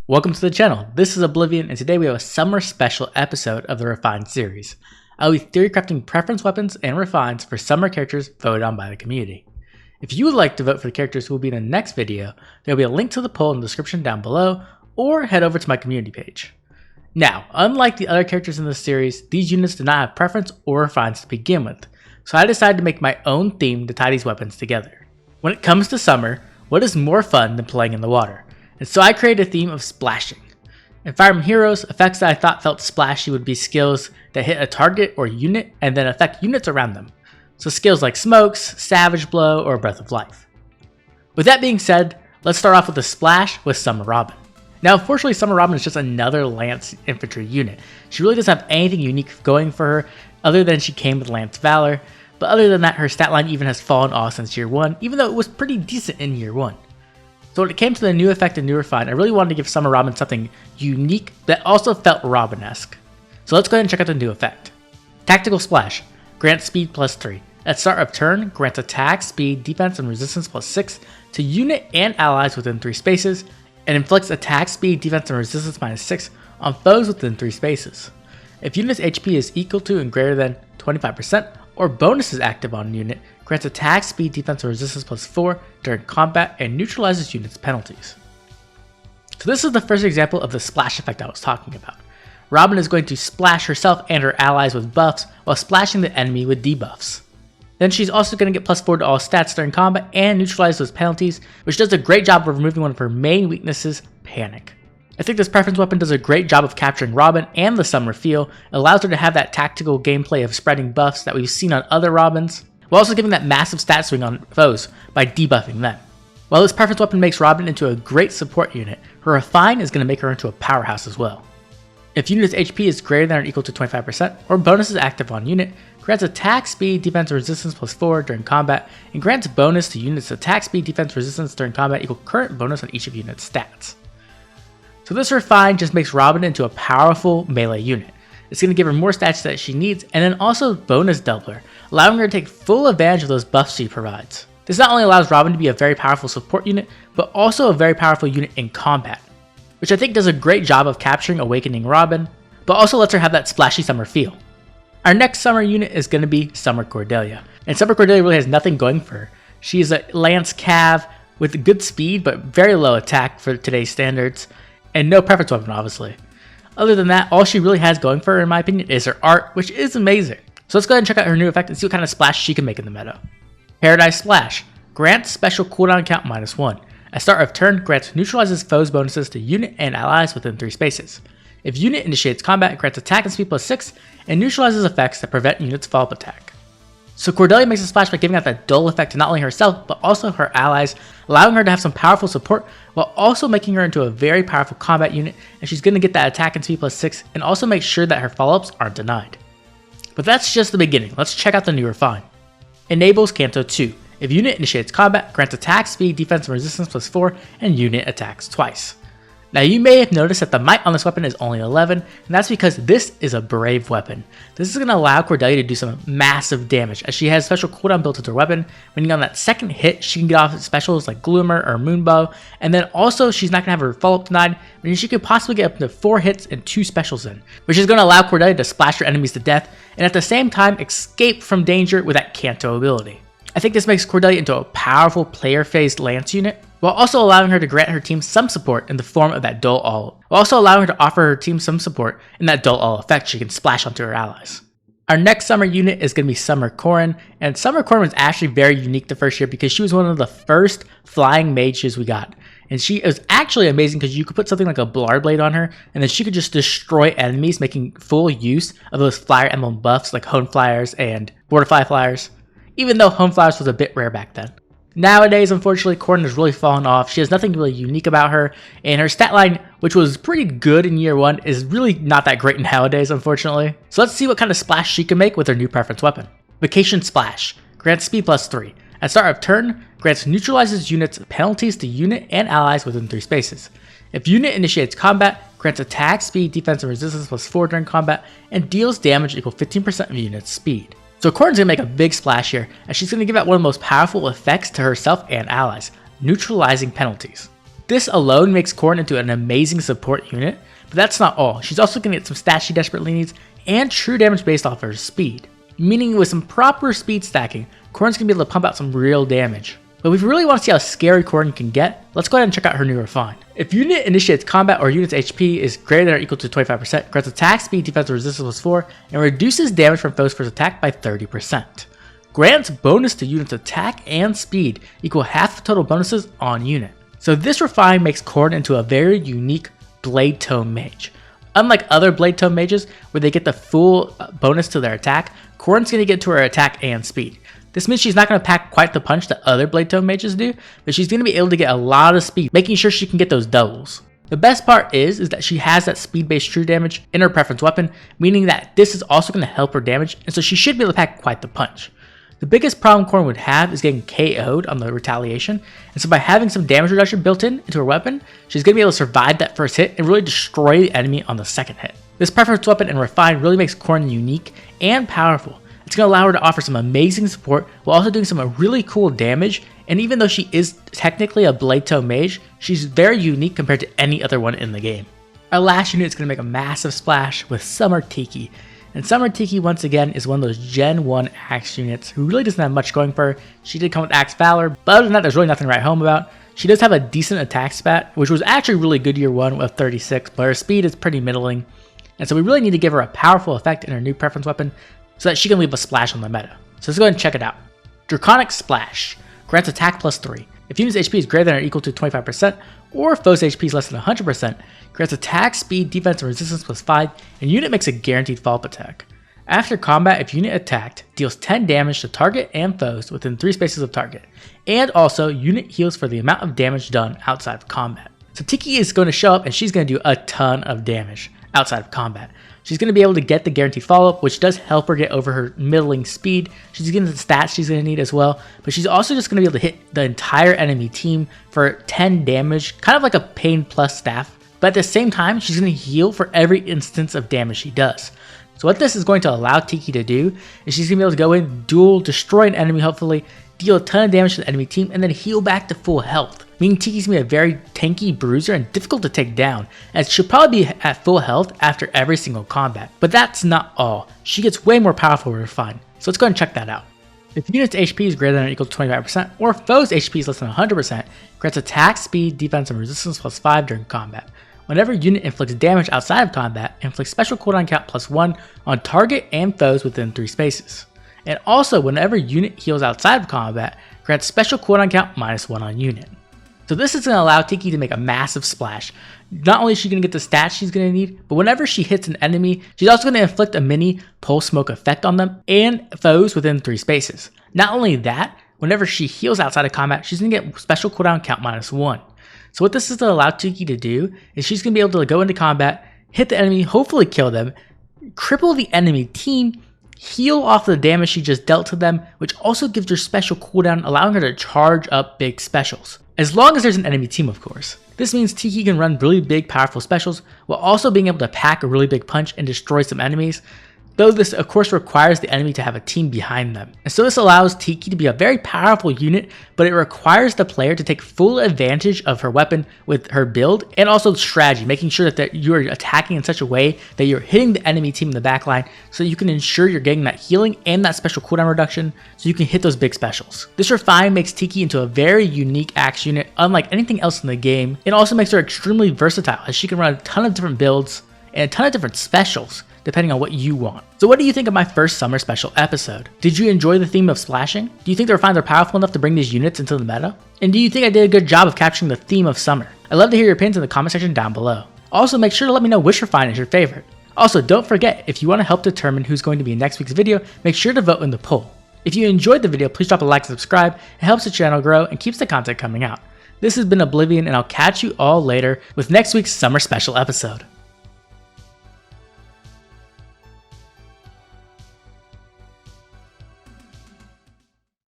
Welcome to the channel. This is Oblivion, and today we have a summer special episode of the Refined series. I'll be theorycrafting preference weapons and refines for summer characters voted on by the community. If you would like to vote for the characters who will be in the next video, there will be a link to the poll in the description down below, or head over to my community page. Now, unlike the other characters in this series, these units do not have preference or refines to begin with, so I decided to make my own theme to tie these weapons together. When it comes to summer, what is more fun than playing in the water? And so I created a theme of splashing. In Fire Emblem Heroes, effects that I thought felt splashy would be skills that hit a target or unit and then affect units around them. So skills like Smokes, Savage Blow, or Breath of Life. With that being said, let's start off with a splash with Summer Robin. Now unfortunately, Summer Robin is just another Lance infantry unit. She really doesn't have anything unique going for her other than she came with Lance Valor, but other than that her stat line even has fallen off since year 1, even though it was pretty decent in year 1. So when it came to the new effect and new refine, I really wanted to give Summer Robin something unique that also felt Robin-esque. So let's go ahead and check out the new effect. Tactical Splash. Grants speed +3. At start of turn, grants attack, speed, defense, and resistance +6 to unit and allies within 3 spaces, and inflicts attack, speed, defense, and resistance -6 on foes within 3 spaces. If unit's HP is equal to and greater than 25%, or bonus is active on a unit, grants attack, speed, defense, and resistance +4 during combat and neutralizes units' penalties. So this is the first example of the splash effect I was talking about. Robin is going to splash herself and her allies with buffs while splashing the enemy with debuffs. Then she's also going to get +4 to all stats during combat and neutralize those penalties, which does a great job of removing one of her main weaknesses, Panic. I think this preference weapon does a great job of capturing Robin and the summer feel, allows her to have that tactical gameplay of spreading buffs that we've seen on other Robins, while also giving that massive stat swing on foes by debuffing them. While this preference weapon makes Robin into a great support unit, her refine is going to make her into a powerhouse as well. If unit's HP is greater than or equal to 25%, or bonus is active on unit, grants attack, speed, defense, and resistance +4 during combat, and grants bonus to units' attack, speed, defense, resistance during combat equal current bonus on each of unit's stats. So this refine just makes Robin into a powerful melee unit. It's going to give her more stats that she needs, and then also bonus doubler, allowing her to take full advantage of those buffs she provides. This not only allows Robin to be a very powerful support unit, but also a very powerful unit in combat, which I think does a great job of capturing Awakening Robin, but also lets her have that splashy summer feel. Our next summer unit is going to be Summer Cordelia, and Summer Cordelia really has nothing going for her. She is a Lance Cav with good speed, but very low attack for today's standards, and no preference weapon obviously. Other than that, all she really has going for her in my opinion is her art, which is amazing. So let's go ahead and check out her new effect and see what kind of splash she can make in the meta. Paradise Splash. Grants special cooldown count -1. At start of turn, grants neutralizes foes bonuses to unit and allies within 3 spaces. If unit initiates combat, grants attack and speed +6 and neutralizes effects that prevent units' follow-up attack. So Cordelia makes a splash by giving out that dull effect to not only herself, but also her allies, allowing her to have some powerful support, while also making her into a very powerful combat unit, and she's going to get that attack and speed +6, and also make sure that her follow-ups aren't denied. But that's just the beginning. Let's check out the new refine. Enables Canto 2. If unit initiates combat, grants attack, speed, defense, and resistance +4, and unit attacks twice. Now you may have noticed that the might on this weapon is only 11, and that's because this is a brave weapon. This is going to allow Cordelia to do some massive damage, as she has special cooldown built into her weapon, meaning on that second hit she can get off specials like Gloomer or Moonbow, and then also she's not going to have her follow-up denied, meaning she could possibly get up to 4 hits and 2 specials in, which is going to allow Cordelia to splash her enemies to death, and at the same time escape from danger with that Canto ability. I think this makes Cordelia into a powerful player-phased Lance unit, while also allowing her to grant her team some support in the form of that dull ult, while also allowing her to offer her team some support in that dull ult effect she can splash onto her allies. Our next summer unit is going to be Summer Corrin, and Summer Corrin was actually very unique the first year because she was one of the first flying mages we got. And she is actually amazing because you could put something like a Blar Blade on her, and then she could just destroy enemies, making full use of those Flyer Emblem buffs like Hone Flyers and Borderfly Flyers, even though Home Flyers was a bit rare back then. Nowadays, unfortunately, Corrin has really fallen off. She has nothing really unique about her, and her stat line, which was pretty good in year 1, is really not that great nowadays, unfortunately. So let's see what kind of splash she can make with her new preference weapon. Vacation Splash. Grants speed +3. At start of turn, grants neutralizes units penalties to unit and allies within 3 spaces. If unit initiates combat, grants attack, speed, defense, and resistance +4 during combat, and deals damage equal 15% of unit's speed. So Corrin's going to make a big splash here, as she's going to give out one of the most powerful effects to herself and allies, neutralizing penalties. This alone makes Corrin into an amazing support unit, but that's not all. She's also going to get some stats she desperately needs and true damage based off her speed. Meaning with some proper speed stacking, Corrin's going to be able to pump out some real damage. But if you really want to see how scary Corrin can get, let's go ahead and check out her new refine. If unit initiates combat or unit's HP is greater than or equal to 25%, grants attack speed, defense, resistance +4, and reduces damage from foes first attack by 30%. Grants bonus to unit's attack and speed, equal half the total bonuses on unit. So this refine makes Corrin into a very unique Blade Tome mage. Unlike other Blade Tome mages, where they get the full bonus to their attack, Corrin's going to get to her attack and speed. This means she's not going to pack quite the punch that other Blade Tome mages do, but she's going to be able to get a lot of speed, making sure she can get those doubles. The best part is that she has that speed-based true damage in her preference weapon, meaning that this is also going to help her damage, and so she should be able to pack quite the punch. The biggest problem Corrin would have is getting KO'd on the retaliation, and so by having some damage reduction built into her weapon, she's going to be able to survive that first hit and really destroy the enemy on the second hit. This preference weapon and refine really makes Corrin unique and powerful. It's going to allow her to offer some amazing support while also doing some really cool damage, and even though she is technically a Blade Tome mage, she's very unique compared to any other one in the game. Our last unit is going to make a massive splash with Summer Tiki. And Summer Tiki once again is one of those Gen 1 Axe units who really doesn't have much going for her. She did come with Axe Valor, but other than that there's really nothing to write home about. She does have a decent attack stat, which was actually really good year 1 with 36, but her speed is pretty middling. And so we really need to give her a powerful effect in her new preference weapon so that she can leave a splash on the meta. So let's go ahead and check it out. Draconic Splash grants attack +3. If unit's HP is greater than or equal to 25%, or if foe's HP is less than 100%, grants attack, speed, defense, and resistance +5, and unit makes a guaranteed follow-up attack. After combat, if unit attacked, deals 10 damage to target and foes within 3 spaces of target, and also unit heals for the amount of damage done outside of combat. So Tiki is going to show up and she's going to do a ton of damage outside of combat. She's going to be able to get the guaranteed follow-up, which does help her get over her middling speed. She's getting the stats she's going to need as well, but she's also just going to be able to hit the entire enemy team for 10 damage, kind of like a Pain Plus staff, but at the same time, she's going to heal for every instance of damage she does. So what this is going to allow Tiki to do is she's going to be able to go in, duel, destroy an enemy hopefully, deal a ton of damage to the enemy team, and then heal back to full health. Meaning Tiki's going to be a very tanky bruiser and difficult to take down, as she'll probably be at full health after every single combat. But that's not all. She gets way more powerful with Refine, so let's go ahead and check that out. If unit's HP is greater than or equal to 25%, or if foe's HP is less than 100%, grants attack, speed, defense, and resistance +5 during combat. Whenever unit inflicts damage outside of combat, inflicts special cooldown count +1 on target and foes within 3 spaces. And also, whenever unit heals outside of combat, grants special cooldown count -1 on unit. So this is going to allow Tiki to make a massive splash. Not only is she going to get the stats she's going to need, but whenever she hits an enemy, she's also going to inflict a mini pulse smoke effect on them and foes within 3 spaces. Not only that, whenever she heals outside of combat, she's going to get special cooldown count -1. So what this is going to allow Tiki to do is she's going to be able to go into combat, hit the enemy, hopefully kill them, cripple the enemy team, heal off the damage she just dealt to them, which also gives her special cooldown, allowing her to charge up big specials. As long as there's an enemy team, of course. This means Tiki can run really big, powerful specials, while also being able to pack a really big punch and destroy some enemies, though this of course requires the enemy to have a team behind them. And so this allows Tiki to be a very powerful unit, but it requires the player to take full advantage of her weapon with her build, and also strategy, making sure that you're attacking in such a way that you're hitting the enemy team in the backline, so you can ensure you're getting that healing and that special cooldown reduction, so you can hit those big specials. This refine makes Tiki into a very unique axe unit, unlike anything else in the game. It also makes her extremely versatile, as she can run a ton of different builds and a ton of different specials, depending on what you want. So what do you think of my first summer special episode? Did you enjoy the theme of splashing? Do you think the refines are powerful enough to bring these units into the meta? And do you think I did a good job of capturing the theme of summer? I'd love to hear your opinions in the comment section down below. Also, make sure to let me know which refine is your favorite. Also, don't forget, if you want to help determine who's going to be in next week's video, make sure to vote in the poll. If you enjoyed the video, please drop a like and subscribe. It helps the channel grow and keeps the content coming out. This has been Oblivion, and I'll catch you all later with next week's summer special episode.